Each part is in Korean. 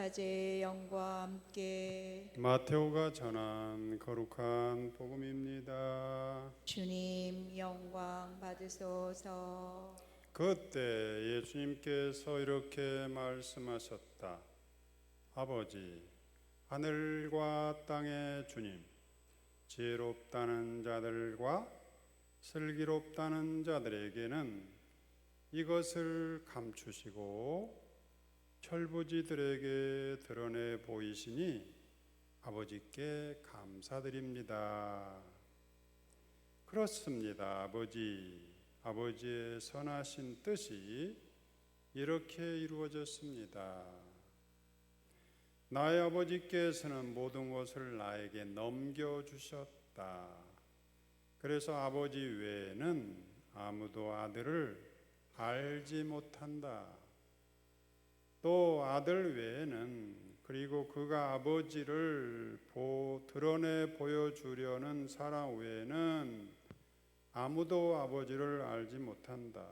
천사제의 영과 함께 마테오가 전한 거룩한 복음입니다. 주님 영광 받으소서. 그때 예수님께서 이렇게 말씀하셨다. 아버지, 하늘과 땅의 주님, 지혜롭다는 자들과 슬기롭다는 자들에게는 이것을 감추시고 철부지들에게 드러내 보이시니 아버지께 감사드립니다. 그렇습니다. 아버지의 선하신 뜻이 이렇게 이루어졌습니다. 나의 아버지께서는 모든 것을 나에게 넘겨주셨다. 그래서 아버지 외에는 아무도 아들을 알지 못한다. 또 아들 외에는, 그리고 그가 아버지를 드러내 보여주려는 사람 외에는 아무도 아버지를 알지 못한다.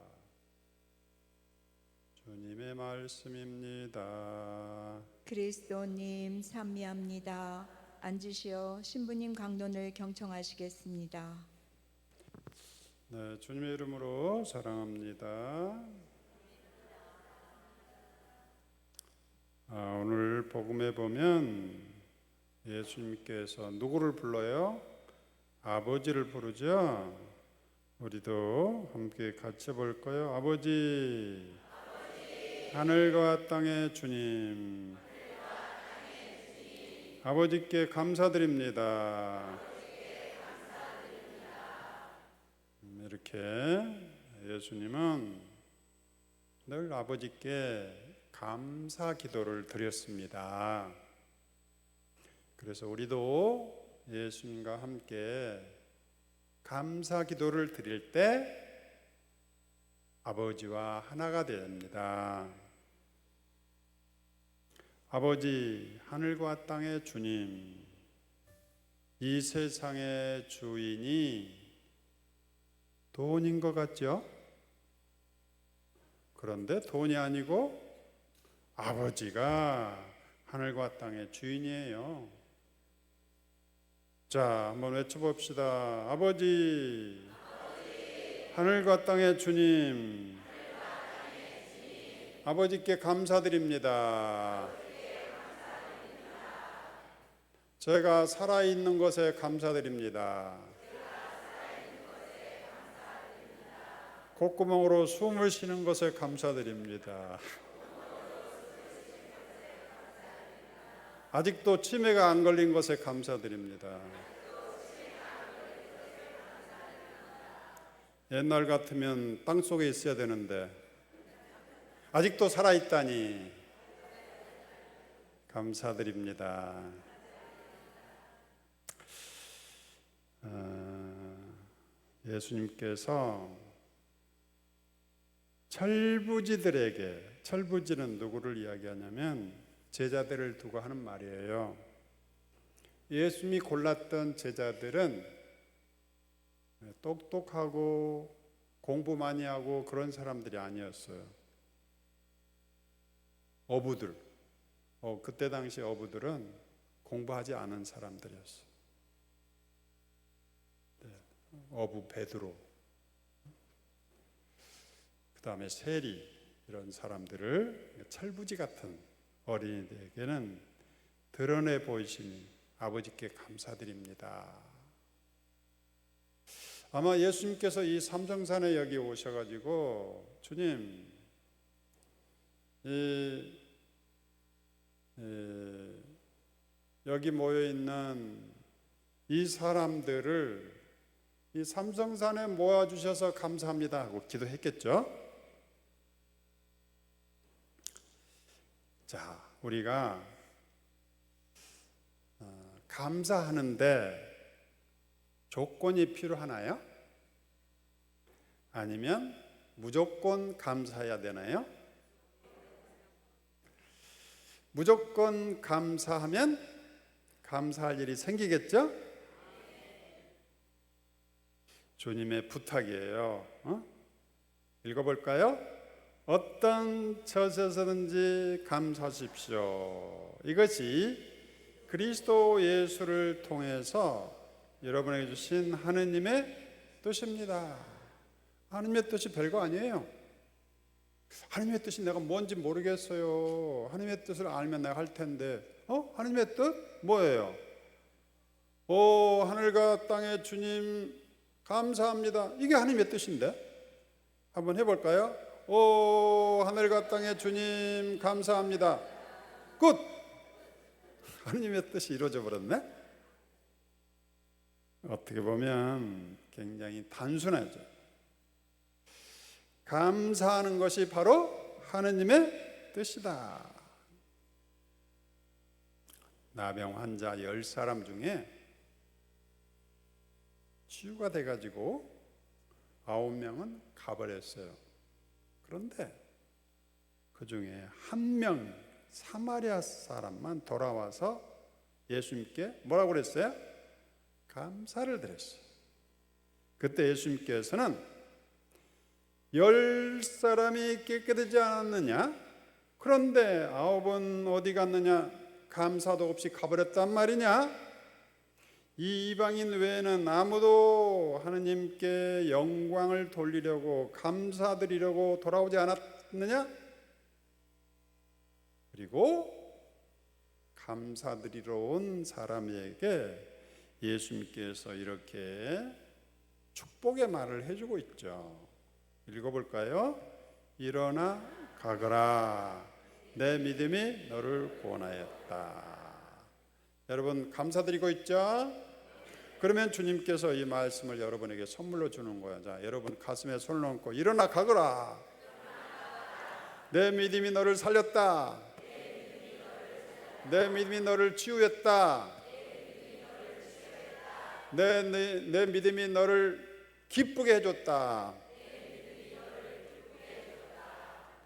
주님의 말씀입니다. 그리스도님 찬미합니다. 앉으시어 신부님 강론을 경청하시겠습니다. 네, 주님의 이름으로 사랑합니다. 오늘 복음에 보면 예수님께서 누구를 불러요? 아버지를 부르죠. 우리도 함께 같이 볼까요? 아버지, 하늘과 땅의 주님, 아버지께 감사드립니다. 이렇게 예수님은 늘 아버지께 감사 기도를 드렸습니다. 그래서 우리도 예수님과 함께 감사 기도를 드릴 때 아버지와 하나가 됩니다. 아버지, 하늘과 땅의 주님, 이 세상의 주인이 돈인 것 같죠? 그런데 돈이 아니고 아버지가 하늘과 땅의 주인이에요. 자, 한번 외쳐봅시다. 아버지, 하늘과 땅의 주님, 아버지께 감사드립니다. 제가 살아있는 것에 감사드립니다. 콧구멍으로 숨을 쉬는 것에 감사드립니다. 아직도 치매가 안 걸린 것에 감사드립니다. 옛날 같으면 땅속에 있어야 되는데 아직도 살아있다니 감사드립니다. 예수님께서 철부지는 누구를 이야기하냐면 제자들을 두고 하는 말이에요. 예수님이 골랐던 제자들은 똑똑하고 공부 많이 하고 그런 사람들이 아니었어요. 어부들, 그때 당시 어부들은 공부하지 않은 사람들이었어요. 어부 베드로, 그 다음에 세리, 이런 사람들을 철부지 같은 어린이들에게는 드러내 보이시니 아버지께 감사드립니다. 아마 예수님께서 이 삼성산에 여기 오셔가지고 주님, 여기 모여있는 이 사람들을 이 삼성산에 모아주셔서 감사합니다 하고 기도했겠죠. 자, 우리가 감사하는데 조건이 필요하나요? 아니면 무조건 감사해야 되나요? 무조건 감사하면 감사할 일이 생기겠죠? 주님의 부탁이에요. 읽어볼까요? 어떤 처지에서든지 감사하십시오. 이것이 그리스도 예수를 통해서 여러분에게 주신 하느님의 뜻입니다. 하느님의 뜻이 별거 아니에요. 하느님의 뜻이 내가 뭔지 모르겠어요. 하느님의 뜻을 알면 내가 할 텐데, 하느님의 뜻 뭐예요? 오, 하늘과 땅의 주님 감사합니다. 이게 하느님의 뜻인데, 한번 해볼까요? 오, 하늘과 땅의 주님 감사합니다. 끝. 하느님의 뜻이 이루어져 버렸네. 어떻게 보면 굉장히 단순하죠. 감사하는 것이 바로 하느님의 뜻이다. 나병 환자 10사람 중에 치유가 돼가지고 9명은 가버렸어요. 그런데 그 중에 한 명 사마리아 사람만 돌아와서 예수님께 뭐라고 그랬어요? 감사를 드렸어요. 그때 예수님께서는 10사람이 깨끗하지 않았느냐? 그런데 9은 어디 갔느냐? 감사도 없이 가버렸단 말이냐? 이 이방인 외에는 아무도 하느님께 영광을 돌리려고 감사드리려고 돌아오지 않았느냐? 그리고 감사드리러 온 사람에게 예수님께서 이렇게 축복의 말을 해주고 있죠. 읽어볼까요? 일어나 가거라. 내 믿음이 너를 구원하였다. 여러분 감사드리고 있죠? 그러면 주님께서 이 말씀을 여러분에게 선물로 주는 거예요. 자, 여러분 가슴에 손을 얹고 일어나 가거라. 내 믿음이 너를 살렸다. 내 믿음이 너를 치유했다. 내 믿음이 너를 기쁘게 해줬다.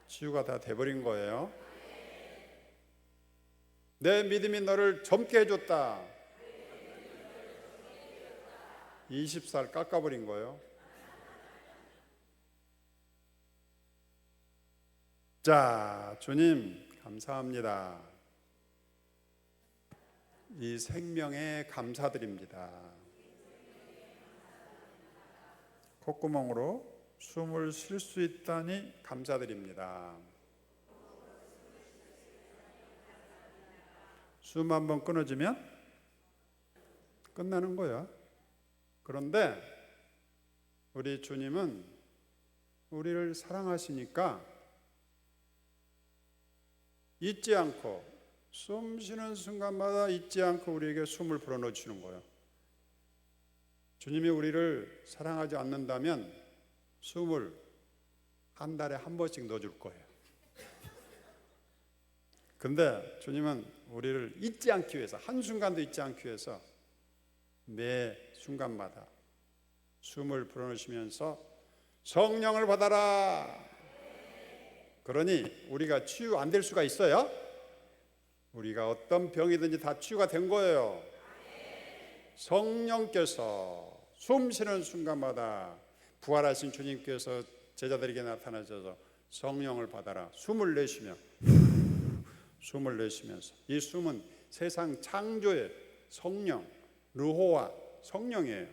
치유가 다 돼버린 거예요. 내 믿음이 너를 젊게 해줬다. 20살 깎아버린 거예요. 자, 주님 감사합니다. 이 생명에 감사드립니다. 콧구멍으로 숨을 쉴 수 있다니 감사드립니다. 숨 한번 끊어지면 끝나는 거야. 그런데 우리 주님은 우리를 사랑하시니까 잊지 않고 숨 쉬는 순간마다 잊지 않고 우리에게 숨을 불어넣어 주시는 거예요. 주님이 우리를 사랑하지 않는다면 숨을 한 달에 한 번씩 넣어줄 거예요. 근데 주님은 우리를 잊지 않기 위해서, 한순간도 잊지 않기 위해서 매 순간마다 숨을 불어넣으시면서 성령을 받아라. 그러니 우리가 치유 안 될 수가 있어요? 우리가 어떤 병이든지 다 치유가 된 거예요. 성령께서 숨 쉬는 순간마다 부활하신 주님께서 제자들에게 나타나셔서 성령을 받아라. 숨을 내쉬며 숨을 내쉬면서, 이 숨은 세상 창조의 성령, 르호와 성령이에요.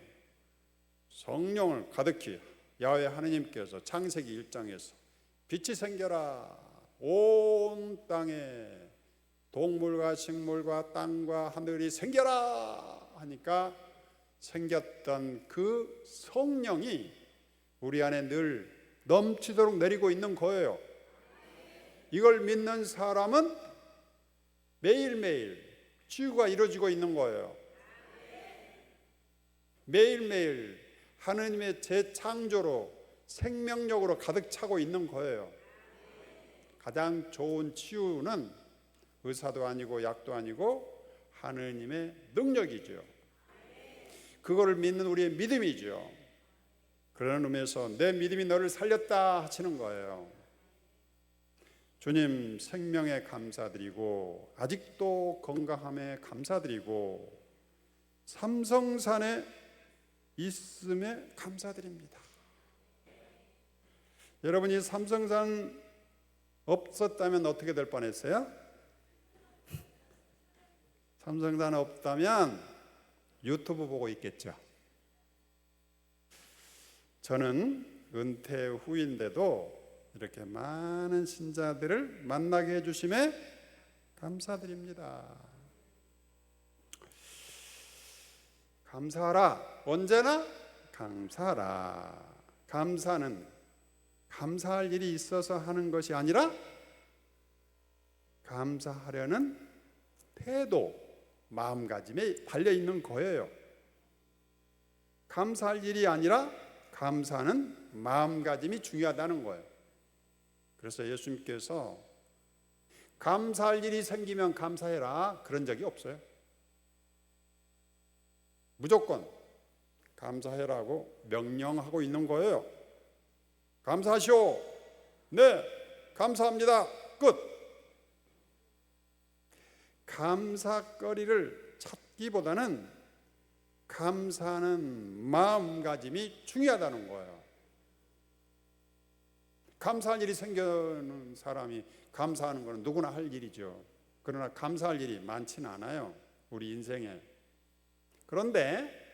성령을 가득히 야훼 하느님께서 창세기 1장에서 빛이 생겨라. 온 땅에 동물과 식물과 땅과 하늘이 생겨라 하니까 생겼던 그 성령이 우리 안에 늘 넘치도록 내리고 있는 거예요. 이걸 믿는 사람은 매일매일 치유가 이루어지고 있는 거예요. 매일매일 하느님의 재창조로 생명력으로 가득 차고 있는 거예요. 가장 좋은 치유는 의사도 아니고 약도 아니고 하느님의 능력이죠. 그거를 믿는 우리의 믿음이죠. 그런 의미에서 내 믿음이 너를 살렸다 하시는 거예요. 주님 생명에 감사드리고 아직도 건강함에 감사드리고 삼성산에 있음에 감사드립니다. 여러분이 삼성산 없었다면 어떻게 될 뻔했어요? 삼성단 없다면 유튜브 보고 있겠죠. 저는 은퇴 후인데도 이렇게 많은 신자들을 만나게 해주심에 감사드립니다. 감사하라. 언제나 감사하라. 감사는 감사할 일이 있어서 하는 것이 아니라 감사하려는 태도, 마음가짐에 달려있는 거예요. 감사할 일이 아니라 감사하는 마음가짐이 중요하다는 거예요. 그래서 예수님께서 감사할 일이 생기면 감사해라 그런 적이 없어요. 무조건 감사해라고 명령하고 있는 거예요. 감사하시오. 네, 감사합니다. 끝. 감사거리를 찾기보다는 감사하는 마음가짐이 중요하다는 거예요. 감사할 일이 생기는 사람이 감사하는 것은 누구나 할 일이죠. 그러나 감사할 일이 많지는 않아요, 우리 인생에. 그런데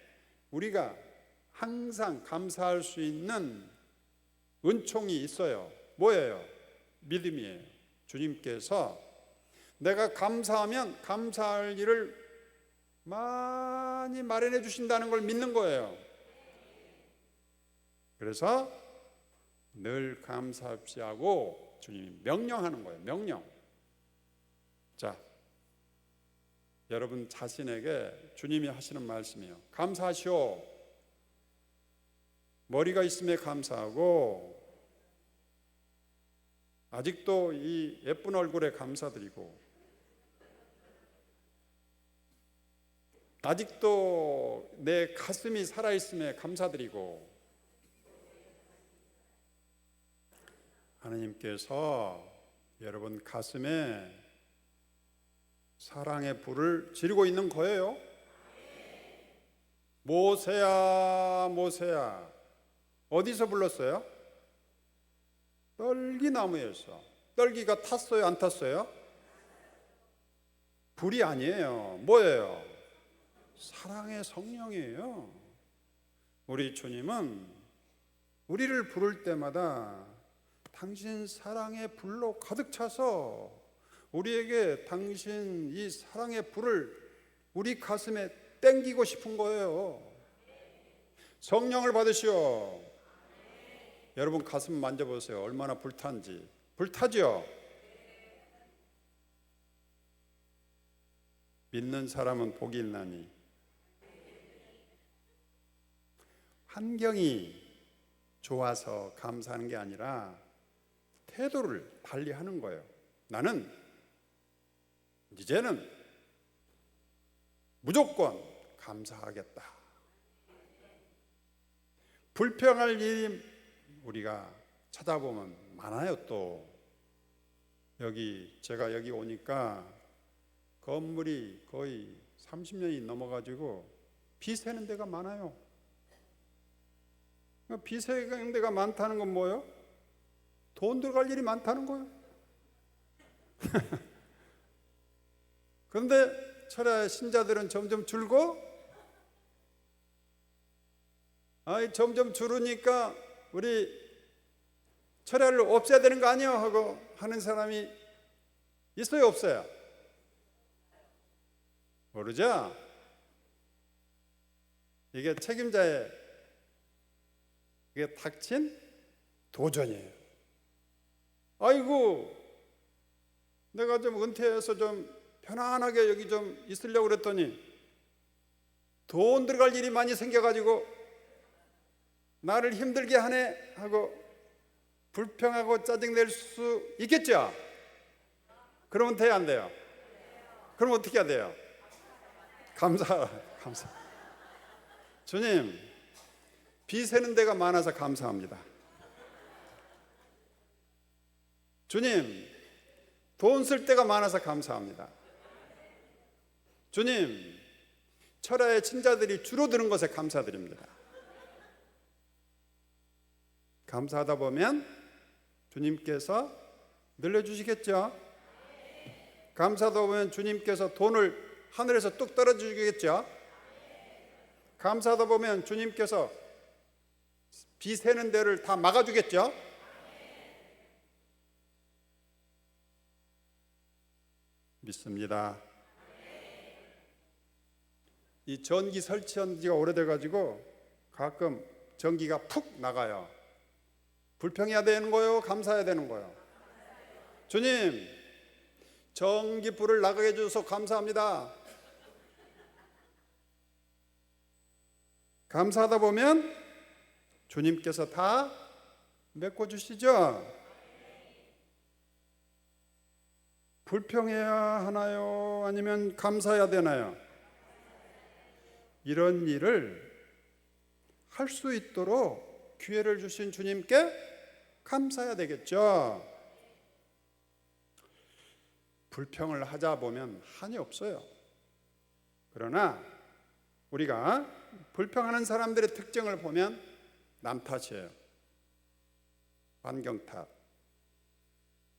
우리가 항상 감사할 수 있는 은총이 있어요. 뭐예요? 믿음이에요. 주님께서 내가 감사하면 감사할 일을 많이 마련해 주신다는 걸 믿는 거예요. 그래서 늘 감사합시하고 주님이 명령하는 거예요. 명령. 자, 여러분 자신에게 주님이 하시는 말씀이에요. 감사하시오. 머리가 있음에 감사하고, 아직도 이 예쁜 얼굴에 감사드리고, 아직도 내 가슴이 살아있음에 감사드리고, 하나님께서 여러분 가슴에 사랑의 불을 지르고 있는 거예요. 모세야 모세야. 어디서 불렀어요? 떨기나무에서. 떨기가 탔어요, 안 탔어요? 불이 아니에요. 뭐예요? 사랑의 성령이에요. 우리 주님은 우리를 부를 때마다 당신 사랑의 불로 가득 차서 우리에게 당신 이 사랑의 불을 우리 가슴에 땡기고 싶은 거예요. 성령을 받으시오. 여러분 가슴 만져보세요. 얼마나 불탄지. 불타죠? 믿는 사람은 복이 있나니. 환경이 좋아서 감사하는 게 아니라 태도를 달리하는 거예요. 나는 이제는 무조건 감사하겠다. 불평할 일이 우리가 찾아보면 많아요. 또 제가 여기 오니까 건물이 거의 30년이 넘어가지고 비 새는 데가 많아요. 비 새는 데가 많다는 건 뭐예요? 돈 들어갈 일이 많다는 거예요. 그런데 철야 신자들은 점점 줄고, 점점 줄으니까 우리 철야를 없애야 되는 거 아니에요? 하고 하는 사람이 있어요, 없어요? 모르죠? 이게 책임자의 이게 닥친 도전이에요. 아이고, 내가 좀 은퇴해서 좀 편안하게 여기 좀 있으려고 그랬더니 돈 들어갈 일이 많이 생겨가지고 나를 힘들게 하네 하고 불평하고 짜증낼 수 있겠죠? 그러면 돼요, 안 돼요? 그럼 어떻게 해야 돼요? 감사. 주님, 비 새는 데가 많아서 감사합니다. 주님, 돈 쓸 데가 많아서 감사합니다. 주님, 철야의 친자들이 줄어드는 것에 감사드립니다. 감사하다 보면 주님께서 늘려주시겠죠? 감사하다 보면 주님께서 돈을 하늘에서 뚝 떨어주시겠죠? 감사하다 보면 주님께서 비 새는 데를 다 막아주겠죠? 믿습니다. 이 전기 설치한 지가 오래돼가지고 가끔 전기가 푹 나가요. 불평해야 되는 거요? 감사해야 되는 거요? 주님, 전기불을 나가게 해주셔서 감사합니다. 감사하다 보면 주님께서 다 메꿔주시죠? 불평해야 하나요? 아니면 감사해야 되나요? 이런 일을 할 수 있도록 기회를 주신 주님께 감사해야 되겠죠. 불평을 하자 보면 한이 없어요. 그러나 우리가 불평하는 사람들의 특징을 보면 남 탓이에요. 환경 탓.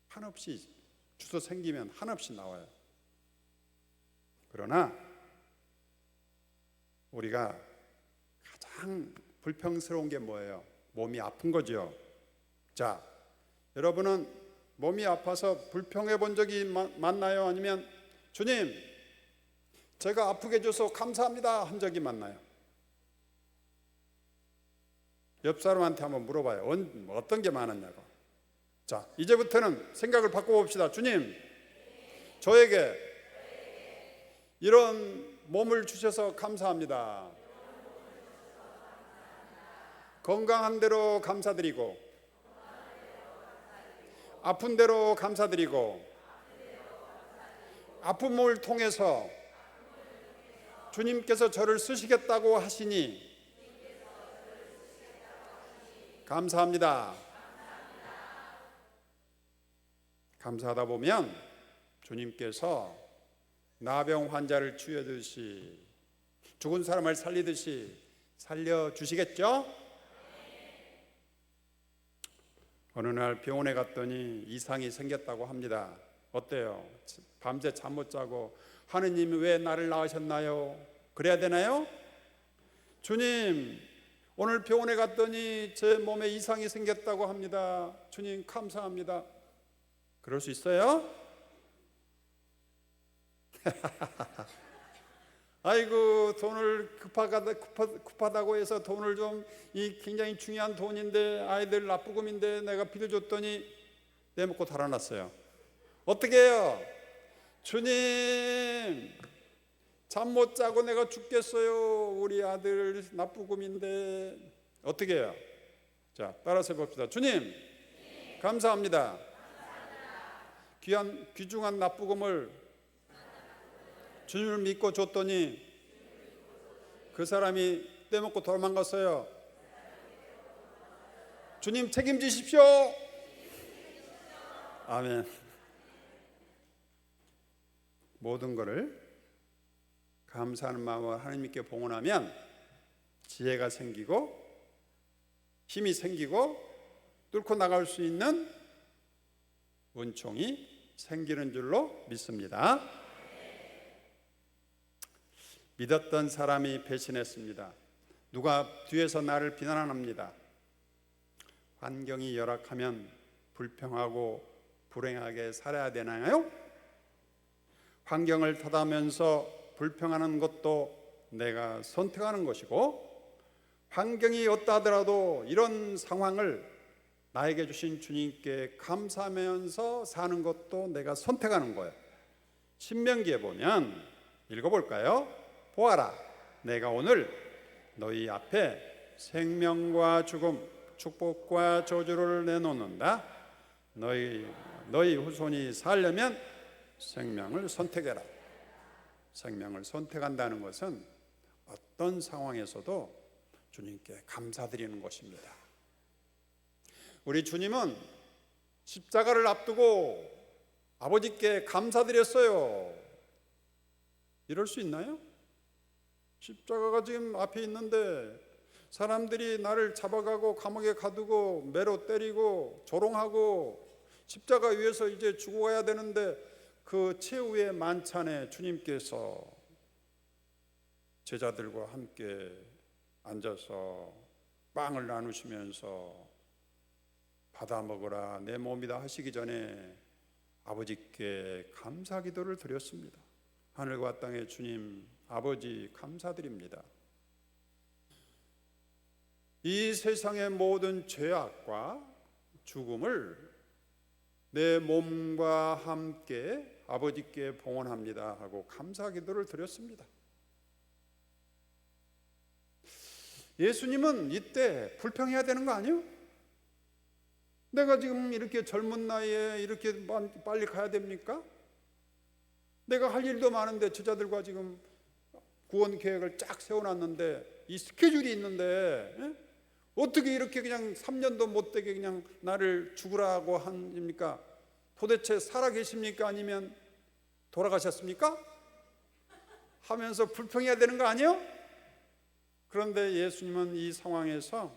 한없이 주소 생기면 한없이 나와요. 그러나 우리가 가장 불평스러운 게 뭐예요? 몸이 아픈 거죠. 자, 여러분은 몸이 아파서 불평해 본 적이 많나요? 아니면 주님, 제가 아프게 해줘서 감사합니다 한 적이 많나요? 옆 사람한테 한번 물어봐요. 어떤 게 많았냐고. 자, 이제부터는 생각을 바꿔봅시다. 주님, 저에게 이런 몸을 주셔서 감사합니다. 건강한 대로 감사드리고, 아픈 대로 감사드리고, 아픔을 통해서 주님께서 저를 쓰시겠다고 하시니 감사합니다. 감사하다 보면 주님께서 나병 환자를 치유하듯이 죽은 사람을 살리듯이 살려주시겠죠? 어느 날 병원에 갔더니 이상이 생겼다고 합니다. 어때요? 밤새 잠 못 자고 하느님 왜 나를 낳으셨나요? 그래야 되나요? 주님, 오늘 병원에 갔더니 제 몸에 이상이 생겼다고 합니다. 주님 감사합니다. 그럴 수 있어요? 아이고, 돈을 급하다고 해서 돈을 좀, 이 굉장히 중요한 돈인데 아이들 납부금인데 내가 빌려줬더니 내먹고 달아났어요. 어떻게 해요? 주님, 잠 못 자고 내가 죽겠어요. 우리 아들 납부금인데 어떻게 해요? 자, 따라서 해봅시다. 주님, 감사합니다. 귀중한 납부금을 주님을 믿고 줬더니 그 사람이 떼먹고 도망갔어요. 주님 책임지십시오. 아멘. 모든 것을 감사하는 마음으로 하나님께 봉헌하면 지혜가 생기고 힘이 생기고 뚫고 나갈 수 있는 은총이 생기는 줄로 믿습니다. 믿었던 사람이 배신했습니다. 누가 뒤에서 나를 비난합니다. 환경이 열악하면 불평하고 불행하게 살아야 되나요? 환경을 탓하면서 불평하는 것도 내가 선택하는 것이고, 환경이 어떠하더라도 이런 상황을 나에게 주신 주님께 감사하면서 사는 것도 내가 선택하는 거예요. 신명기에 보면 읽어볼까요? 보아라, 내가 오늘 너희 앞에 생명과 죽음, 축복과 저주를 내놓는다. 너희 후손이 살려면 생명을 선택해라. 생명을 선택한다는 것은 어떤 상황에서도 주님께 감사드리는 것입니다. 우리 주님은 십자가를 앞두고 아버지께 감사드렸어요. 이럴 수 있나요? 십자가가 지금 앞에 있는데 사람들이 나를 잡아가고 감옥에 가두고 매로 때리고 조롱하고 십자가 위에서 이제 죽어가야 되는데 그 최후의 만찬에 주님께서 제자들과 함께 앉아서 빵을 나누시면서 받아 먹으라 내 몸이다 하시기 전에 아버지께 감사 기도를 드렸습니다. 하늘과 땅의 주님 아버지 감사드립니다. 이 세상의 모든 죄악과 죽음을 내 몸과 함께 아버지께 봉헌합니다 하고 감사 기도를 드렸습니다. 예수님은 이때 불평해야 되는 거 아니에요? 내가 지금 이렇게 젊은 나이에 이렇게 빨리 가야 됩니까? 내가 할 일도 많은데 제자들과 지금 구원 계획을 쫙 세워놨는데 이 스케줄이 있는데 어떻게 이렇게 그냥 3년도 못 되게 그냥 나를 죽으라고 합니까? 도대체 살아 계십니까? 아니면 돌아가셨습니까? 하면서 불평해야 되는 거 아니에요? 그런데 예수님은 이 상황에서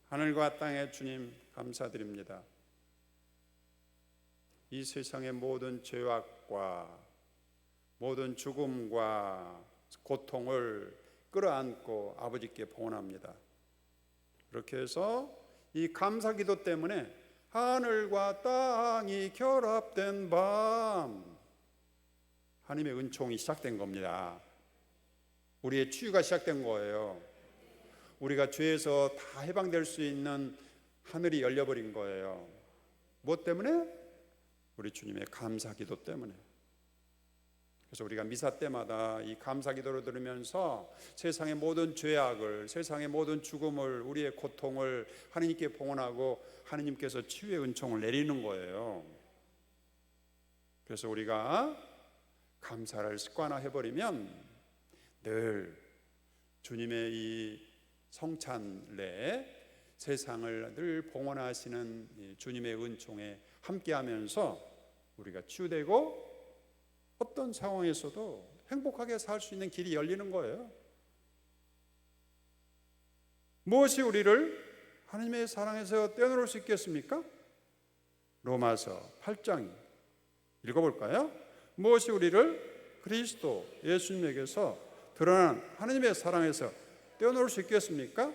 하늘과 땅의 주님 감사드립니다. 이 세상의 모든 죄악과 모든 죽음과 고통을 끌어안고 아버지께 봉헌합니다. 그렇게 해서 이 감사기도 때문에 하늘과 땅이 결합된 밤 하나님의 은총이 시작된 겁니다. 우리의 치유가 시작된 거예요. 우리가 죄에서 다 해방될 수 있는 하늘이 열려버린 거예요. 무엇 때문에? 우리 주님의 감사기도 때문에. 그래서 우리가 미사 때마다 이 감사기도를 들으면서 세상의 모든 죄악을, 세상의 모든 죽음을, 우리의 고통을 하나님께 봉헌하고 하나님께서 치유의 은총을 내리는 거예요. 그래서 우리가 감사를 습관화해버리면 늘 주님의 이 성찬례 세상을 늘 봉헌하시는 주님의 은총에 함께하면서 우리가 치유되고 어떤 상황에서도 행복하게 살 수 있는 길이 열리는 거예요. 무엇이 우리를 하나님의 사랑에서 떼어놓을 수 있겠습니까? 로마서 8장 읽어볼까요? 무엇이 우리를 그리스도 예수님에게서 드러난 하나님의 사랑에서 떼어놓을 수 있겠습니까?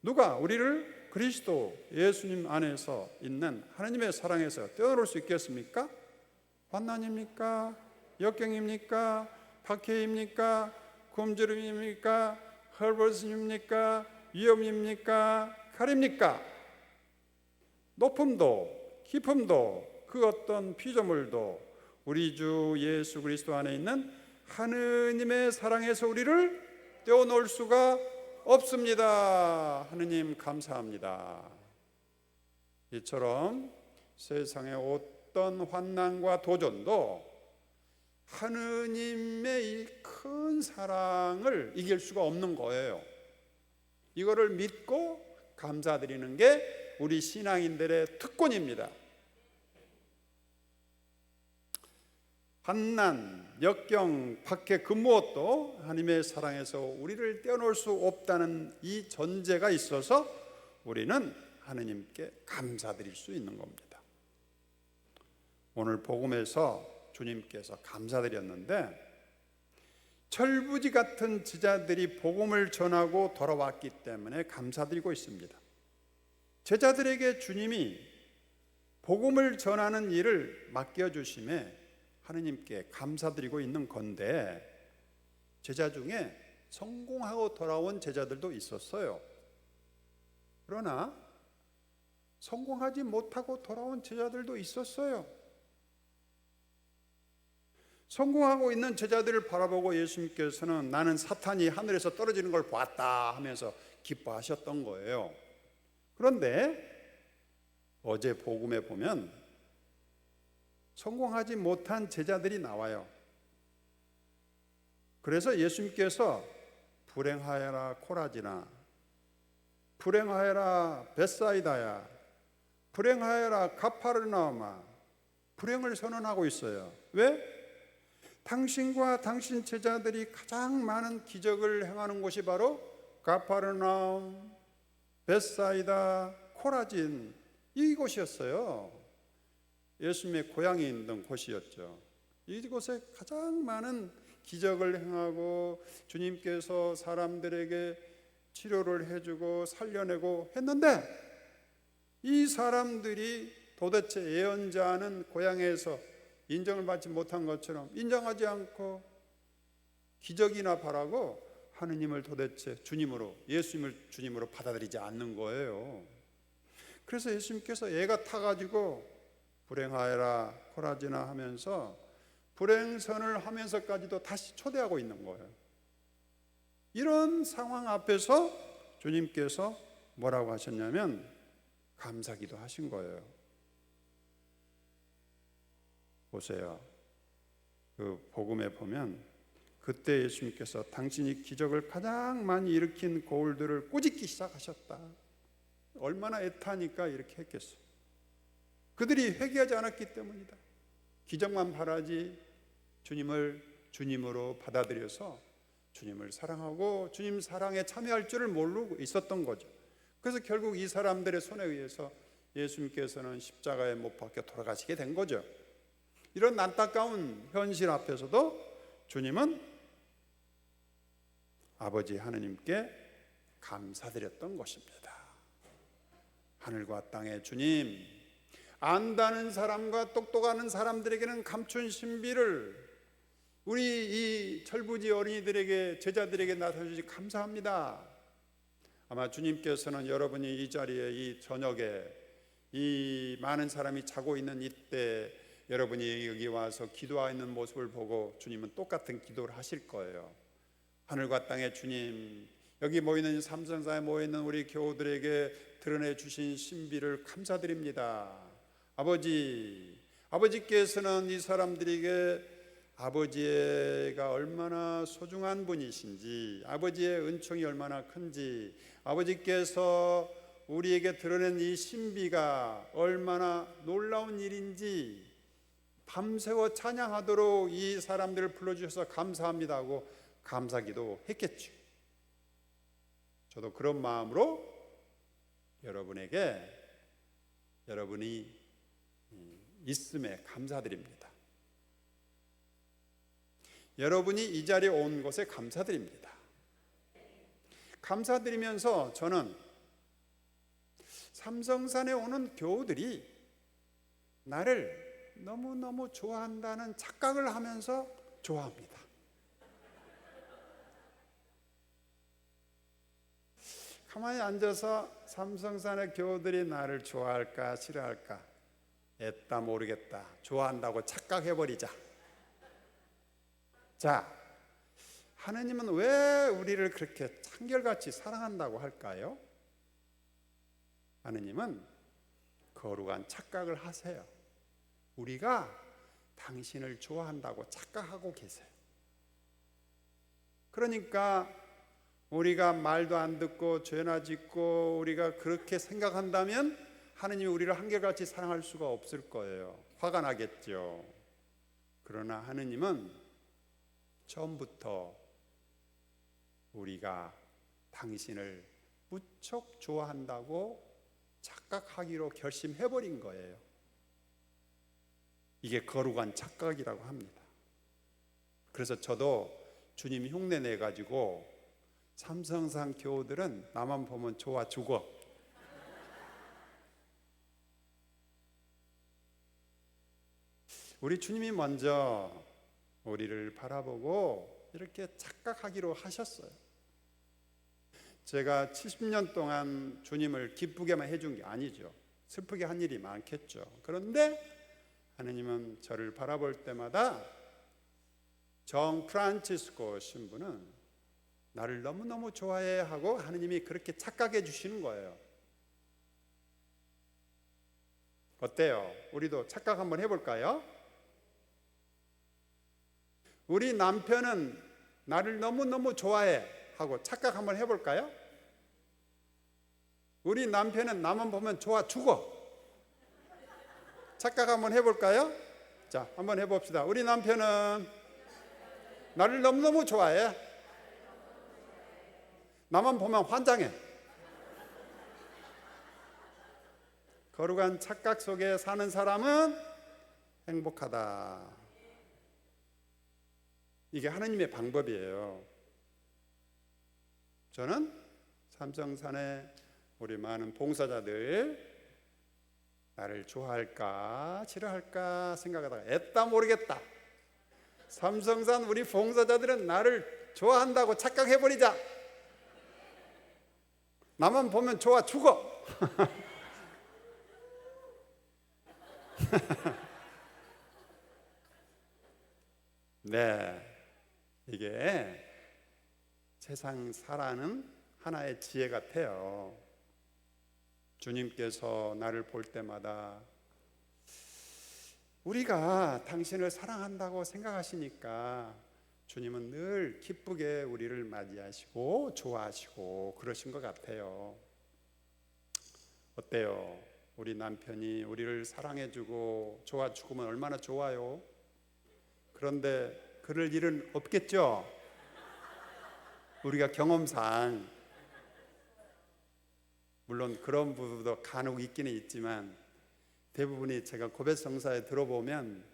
누가 우리를 그리스도 예수님 안에서 있는 하나님의 사랑에서 떼어놓을 수 있겠습니까? 환난입니까? 역경입니까? 박해입니까? 굶주림입니까? 헐벗음입니까? 위험입니까? 칼입니까? 높음도 깊음도 그 어떤 피조물도 우리 주 예수 그리스도 안에 있는 하느님의 사랑에서 우리를 떼어놓을 수가 없습니다. 하느님 감사합니다. 이처럼 세상의 어떤 환난과 도전도 하느님의 이 큰 사랑을 이길 수가 없는 거예요. 이거를 믿고 감사드리는 게 우리 신앙인들의 특권입니다. 환난, 역경, 박해 그 무엇도 하나님의 사랑에서 우리를 떼어놓을 수 없다는 이 전제가 있어서 우리는 하느님께 감사드릴 수 있는 겁니다. 오늘 복음에서 주님께서 감사드렸는데 철부지 같은 제자들이 복음을 전하고 돌아왔기 때문에 감사드리고 있습니다. 제자들에게 주님이 복음을 전하는 일을 맡겨주심에 하느님께 감사드리고 있는 건데 제자 중에 성공하고 돌아온 제자들도 있었어요. 그러나 성공하지 못하고 돌아온 제자들도 있었어요. 성공하고 있는 제자들을 바라보고 예수님께서는 나는 사탄이 하늘에서 떨어지는 걸 봤다 하면서 기뻐하셨던 거예요. 그런데 어제 복음에 보면 성공하지 못한 제자들이 나와요. 그래서 예수님께서 불행하여라 코라지나, 불행하여라 벳사이다야, 불행하여라 가파르나움아, 불행을 선언하고 있어요. 왜? 당신과 당신 제자들이 가장 많은 기적을 행하는 곳이 바로 가파르나움, 벳사이다, 코라진 이곳이었어요. 예수님의 고향이 있는 곳이었죠. 이곳에 가장 많은 기적을 행하고 주님께서 사람들에게 치료를 해주고 살려내고 했는데, 이 사람들이 도대체 예언자는 고향에서 인정을 받지 못한 것처럼 인정하지 않고 기적이나 바라고 하느님을 도대체 주님으로, 예수님을 주님으로 받아들이지 않는 거예요. 그래서 예수님께서 애가 타가지고 불행하여라 코라지나 하면서 불행선을 하면서까지도 다시 초대하고 있는 거예요. 이런 상황 앞에서 주님께서 뭐라고 하셨냐면 감사기도 하신 거예요. 보세요. 그 복음에 보면 그때 예수님께서 당신이 기적을 가장 많이 일으킨 고울들을 꾸짖기 시작하셨다. 얼마나 애타니까 이렇게 했겠어요. 그들이 회개하지 않았기 때문이다. 기적만 바라지 주님을 주님으로 받아들여서 주님을 사랑하고 주님 사랑에 참여할 줄을 모르고 있었던 거죠. 그래서 결국 이 사람들의 손에 의해서 예수님께서는 십자가에 못 박혀 돌아가시게 된 거죠. 이런 안타까운 현실 앞에서도 주님은 아버지 하느님께 감사드렸던 것입니다. 하늘과 땅의 주님, 안다는 사람과 똑똑하는 사람들에게는 감춘 신비를 우리 이 철부지 어린이들에게, 제자들에게 나타주시 감사합니다. 아마 주님께서는 여러분이 이 자리에, 이 저녁에, 이 많은 사람이 자고 있는 이때 여러분이 여기 와서 기도하는 모습을 보고 주님은 똑같은 기도를 하실 거예요. 하늘과 땅의 주님, 여기 모이는 삼성사에 모이는 우리 교우들에게 드러내 주신 신비를 감사드립니다. 아버지께서는 이 사람들에게 아버지가 얼마나 소중한 분이신지, 아버지의 은총이 얼마나 큰지, 아버지께서 우리에게 드러낸 이 신비가 얼마나 놀라운 일인지 밤새워 찬양하도록 이 사람들을 불러주셔서 감사합니다 하고 감사기도 했겠죠. 저도 그런 마음으로 여러분에게, 여러분이 있음에 감사드립니다. 여러분이 이 자리에 온 것에 감사드립니다. 감사드리면서 저는 삼성산에 오는 교우들이 나를 너무너무 좋아한다는 착각을 하면서 좋아합니다. 가만히 앉아서 삼성산의 교우들이 나를 좋아할까 싫어할까 애따 모르겠다, 좋아한다고 착각해버리자. 자, 하느님은 왜 우리를 그렇게 한결같이 사랑한다고 할까요? 하느님은 거룩한 착각을 하세요. 우리가 당신을 좋아한다고 착각하고 계세요. 그러니까 우리가 말도 안 듣고 죄나 짓고 우리가 그렇게 생각한다면 하느님이 우리를 한결같이 사랑할 수가 없을 거예요. 화가 나겠죠. 그러나 하느님은 처음부터 우리가 당신을 무척 좋아한다고 착각하기로 결심해버린 거예요. 이게 거룩한 착각이라고 합니다. 그래서 저도 주님 흉내 내가지고 삼성산 교우들은 나만 보면 좋아 죽어. 우리 주님이 먼저 우리를 바라보고 이렇게 착각하기로 하셨어요. 제가 70년 동안 주님을 기쁘게만 해준 게 아니죠. 슬프게 한 일이 많겠죠. 그런데 하느님은 저를 바라볼 때마다 정 프란치스코 신부는 나를 너무너무 좋아해 하고 하느님이 그렇게 착각해 주시는 거예요. 어때요? 우리도 착각 한번 해볼까요? 우리 남편은 나를 너무너무 좋아해 하고 착각 한번 해볼까요? 우리 남편은 나만 보면 좋아 죽어. 착각 한번 해볼까요? 자, 한번 해봅시다. 우리 남편은 나를 너무너무 좋아해. 나만 보면 환장해. 거룩한 착각 속에 사는 사람은 행복하다. 이게 하나님의 방법이에요. 저는 삼성산에 우리 많은 봉사자들 나를 좋아할까 싫어할까 생각하다가 애따 모르겠다. 삼성산 우리 봉사자들은 나를 좋아한다고 착각해버리자. 나만 보면 좋아 죽어. 네, 이게 세상 살아는 하나의 지혜 같아요. 주님께서 나를 볼 때마다 우리가 당신을 사랑한다고 생각하시니까 주님은 늘 기쁘게 우리를 맞이하시고 좋아하시고 그러신 것 같아요. 어때요? 우리 남편이 우리를 사랑해주고 좋아주면 얼마나 좋아요? 그런데 그럴 일은 없겠죠? 우리가 경험상 물론 그런 부부도 간혹 있기는 있지만 대부분이 제가 고백성사에 들어보면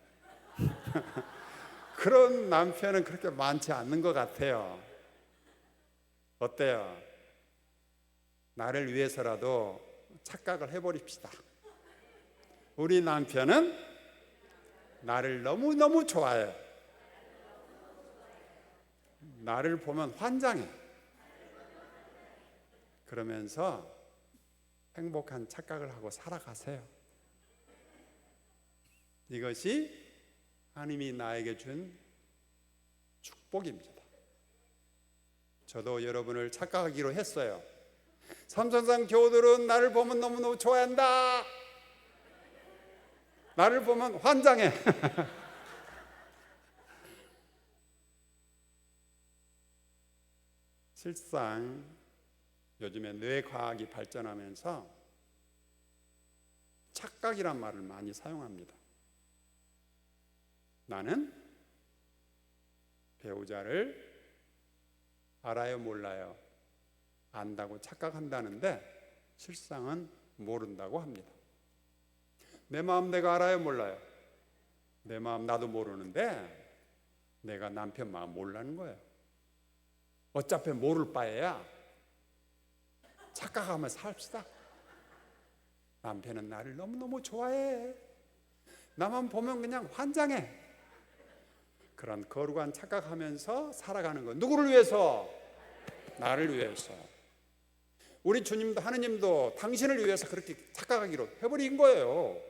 그런 남편은 그렇게 많지 않는 것 같아요. 어때요? 나를 위해서라도 착각을 해버립시다. 우리 남편은 나를 너무너무 좋아해요. 나를 보면 환장해. 그러면서 행복한 착각을 하고 살아가세요. 이것이 하나님이 나에게 준 축복입니다. 저도 여러분을 착각하기로 했어요. 삼성산 교우들은 나를 보면 너무너무 좋아한다. 나를 보면 환장해. 실상 요즘에 뇌과학이 발전하면서 착각이란 말을 많이 사용합니다. 나는 배우자를 알아요, 몰라요? 안다고 착각한다는데 실상은 모른다고 합니다. 내 마음 내가 알아요, 몰라요? 내 마음 나도 모르는데 내가 남편 마음 몰라는 거예요. 어차피 모를 바에야 착각하며 삽시다. 남편은 나를 너무너무 좋아해. 나만 보면 그냥 환장해. 그런 거룩한 착각하면서 살아가는 거. 누구를 위해서? 나를 위해서. 우리 주님도 하느님도 당신을 위해서 그렇게 착각하기로 해버린 거예요.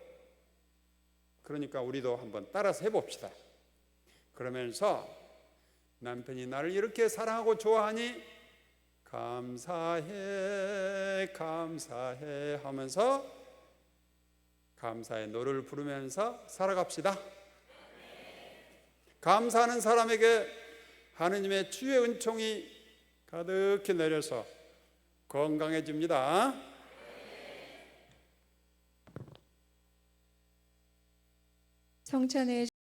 그러니까 우리도 한번 따라서 해봅시다. 그러면서 남편이 나를 이렇게 사랑하고 좋아하니 감사해 감사해 하면서 감사의 노래를 부르면서 살아갑시다. 감사하는 사람에게 하느님의 주의 은총이 가득히 내려서 건강해집니다. 성찬의